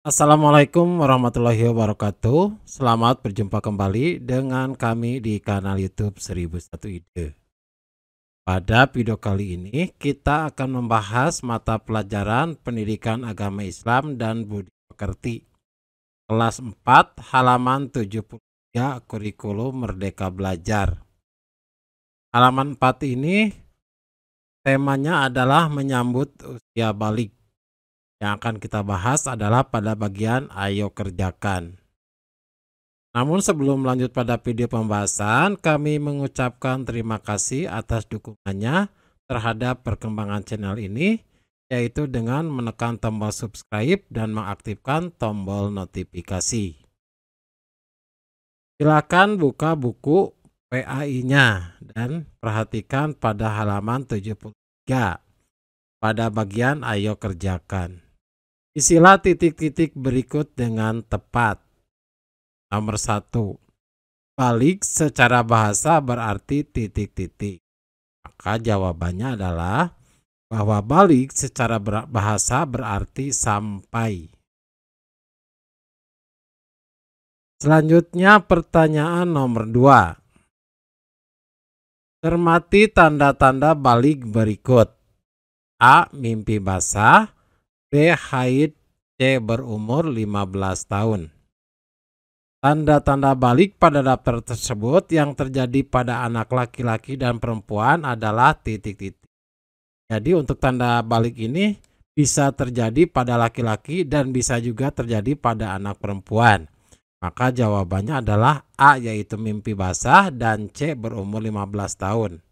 Assalamualaikum warahmatullahi wabarakatuh. Selamat berjumpa kembali dengan kami di kanal YouTube 1001 Ide. Pada video kali ini kita akan membahas mata pelajaran Pendidikan Agama Islam dan Budi Pekerti kelas 4 halaman 73 kurikulum Merdeka Belajar. Halaman 4 ini temanya adalah menyambut usia balik. Yang akan kita bahas adalah pada bagian ayo kerjakan. Namun sebelum lanjut pada video pembahasan, kami mengucapkan terima kasih atas dukungannya terhadap perkembangan channel ini, yaitu dengan menekan tombol subscribe dan mengaktifkan tombol notifikasi. Silakan buka buku PAI-nya dan perhatikan pada halaman 73 pada bagian ayo kerjakan. Isilah titik-titik berikut dengan tepat. Nomor 1. Balik secara bahasa berarti titik-titik. Maka jawabannya adalah bahwa balik secara bahasa berarti sampai. Selanjutnya pertanyaan nomor 2. Cermati tanda-tanda balik berikut. A. Mimpi basah. B. Haid. C. Berumur 15 tahun. Tanda-tanda balik pada daftar tersebut yang terjadi pada anak laki-laki dan perempuan adalah titik-titik. Jadi untuk tanda balik ini bisa terjadi pada laki-laki dan bisa juga terjadi pada anak perempuan. Maka jawabannya adalah A, yaitu mimpi basah, dan C, berumur 15 tahun.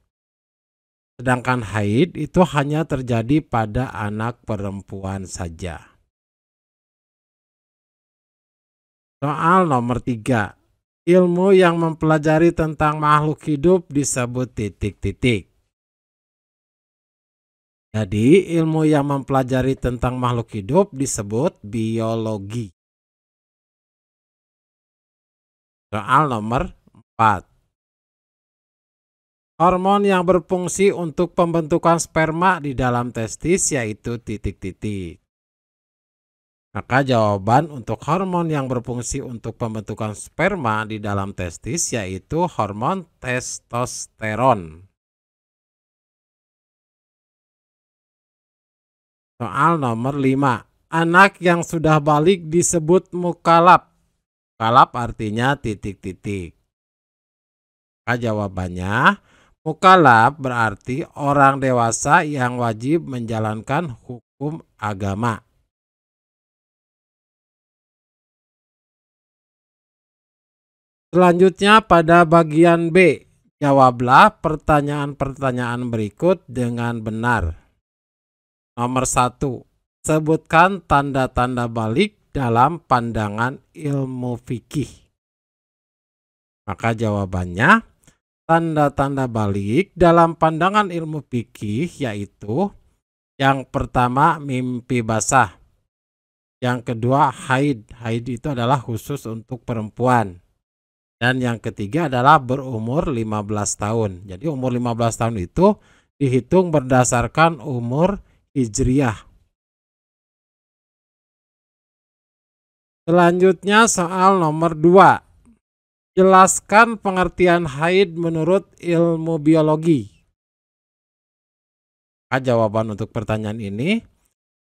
Sedangkan haid itu hanya terjadi pada anak perempuan saja. Soal nomor 3. Ilmu yang mempelajari tentang makhluk hidup disebut titik-titik. Jadi ilmu yang mempelajari tentang makhluk hidup disebut biologi. Soal nomor 4. Hormon yang berfungsi untuk pembentukan sperma di dalam testis yaitu titik-titik. Maka jawaban untuk hormon yang berfungsi untuk pembentukan sperma di dalam testis yaitu hormon testosteron. Soal nomor 5. Anak yang sudah balik disebut mukallaf. Mukallaf artinya titik-titik. Maka jawabannya, mukallaf berarti orang dewasa yang wajib menjalankan hukum agama. Selanjutnya pada bagian B, jawablah pertanyaan-pertanyaan berikut dengan benar. Nomor 1. Sebutkan tanda-tanda balik dalam pandangan ilmu fikih. Maka jawabannya, tanda-tanda balik dalam pandangan ilmu fikih yaitu yang pertama mimpi basah. Yang kedua haid. Haid itu adalah khusus untuk perempuan. Dan yang ketiga adalah berumur 15 tahun. Jadi umur 15 tahun itu dihitung berdasarkan umur hijriah. Selanjutnya soal nomor 2. Jelaskan pengertian haid menurut ilmu biologi. Jawaban untuk pertanyaan ini,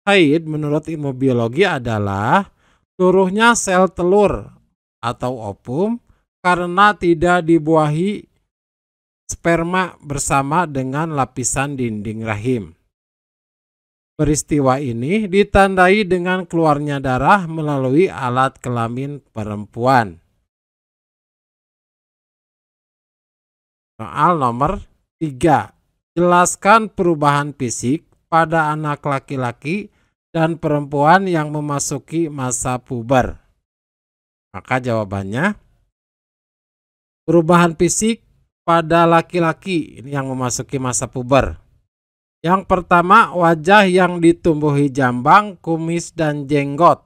haid menurut ilmu biologi adalah seluruhnya sel telur atau ovum karena tidak dibuahi sperma bersama dengan lapisan dinding rahim. Peristiwa ini ditandai dengan keluarnya darah melalui alat kelamin perempuan. Soal nomor 3. Jelaskan perubahan fisik pada anak laki-laki dan perempuan yang memasuki masa puber. Maka jawabannya, perubahan fisik pada laki-laki ini yang memasuki masa puber. Yang pertama, wajah yang ditumbuhi jambang, kumis, dan jenggot.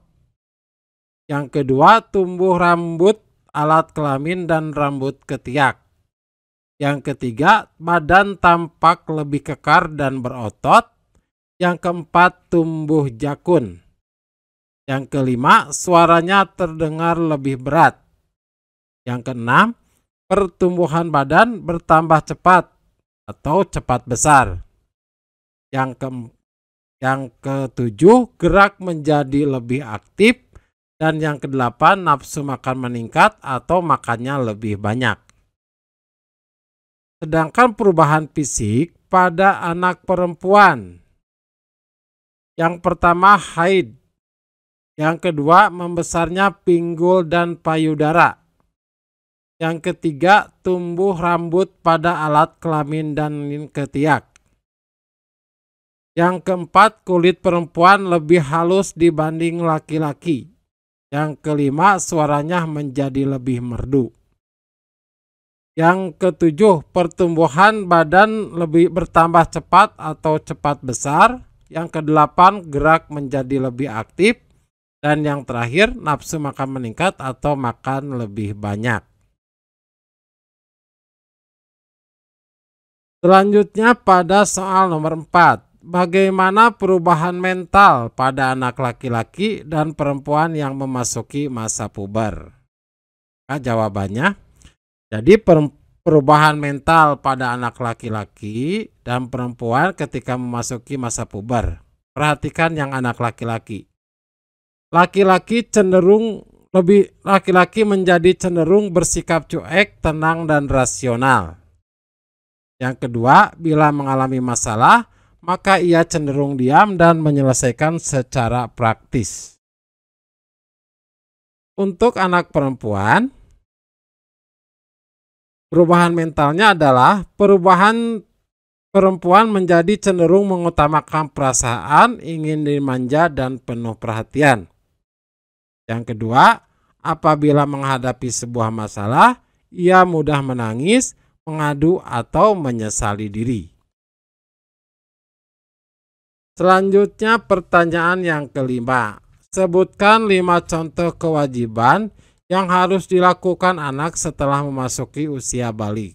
Yang kedua, tumbuh rambut, alat kelamin, dan rambut ketiak. Yang ketiga, badan tampak lebih kekar dan berotot. Yang keempat, tumbuh jakun. Yang kelima, suaranya terdengar lebih berat. Yang keenam, pertumbuhan badan bertambah cepat atau cepat besar. Yang ketujuh, gerak menjadi lebih aktif. Dan yang kedelapan, nafsu makan meningkat atau makannya lebih banyak. Sedangkan perubahan fisik pada anak perempuan. Yang pertama, haid. Yang kedua, membesarnya pinggul dan payudara. Yang ketiga, tumbuh rambut pada alat kelamin dan ketiak. Yang keempat, kulit perempuan lebih halus dibanding laki-laki. Yang kelima, suaranya menjadi lebih merdu. Yang ketujuh, pertumbuhan badan lebih bertambah cepat atau cepat besar. Yang kedelapan, gerak menjadi lebih aktif. Dan yang terakhir, nafsu makan meningkat atau makan lebih banyak. Selanjutnya pada soal nomor 4. Bagaimana perubahan mental pada anak laki-laki dan perempuan yang memasuki masa puber? Nah, jawabannya, jadi perubahan mental pada anak laki-laki dan perempuan ketika memasuki masa puber. Perhatikan yang anak laki-laki. Laki-laki menjadi cenderung bersikap cuek, tenang, dan rasional. Yang kedua, bila mengalami masalah, maka ia cenderung diam dan menyelesaikan secara praktis. Untuk anak perempuan, perubahan mentalnya adalah perubahan perempuan menjadi cenderung mengutamakan perasaan, ingin dimanja, dan penuh perhatian. Yang kedua, apabila menghadapi sebuah masalah, ia mudah menangis, mengadu, atau menyesali diri. Selanjutnya pertanyaan yang kelima. Sebutkan 5 contoh kewajiban yang harus dilakukan anak setelah memasuki usia balik.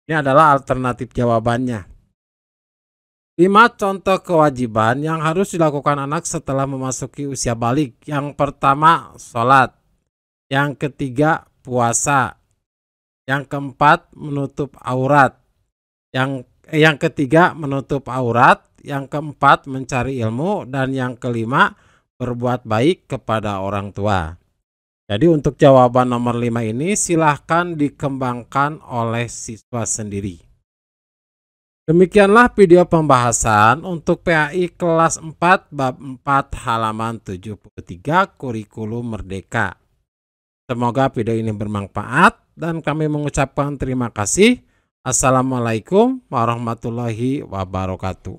Ini adalah alternatif jawabannya. 5 contoh kewajiban yang harus dilakukan anak setelah memasuki usia balik. Yang pertama, sholat. Yang ketiga, puasa. Yang keempat, menutup aurat. Yang ketiga, menutup aurat. Yang keempat, mencari ilmu. Dan yang kelima, berbuat baik kepada orang tua. Jadi untuk jawaban nomor 5 ini silahkan dikembangkan oleh siswa sendiri. Demikianlah video pembahasan untuk PAI kelas 4 bab 4 halaman 73 kurikulum merdeka. Semoga video ini bermanfaat dan kami mengucapkan terima kasih. Assalamualaikum warahmatullahi wabarakatuh.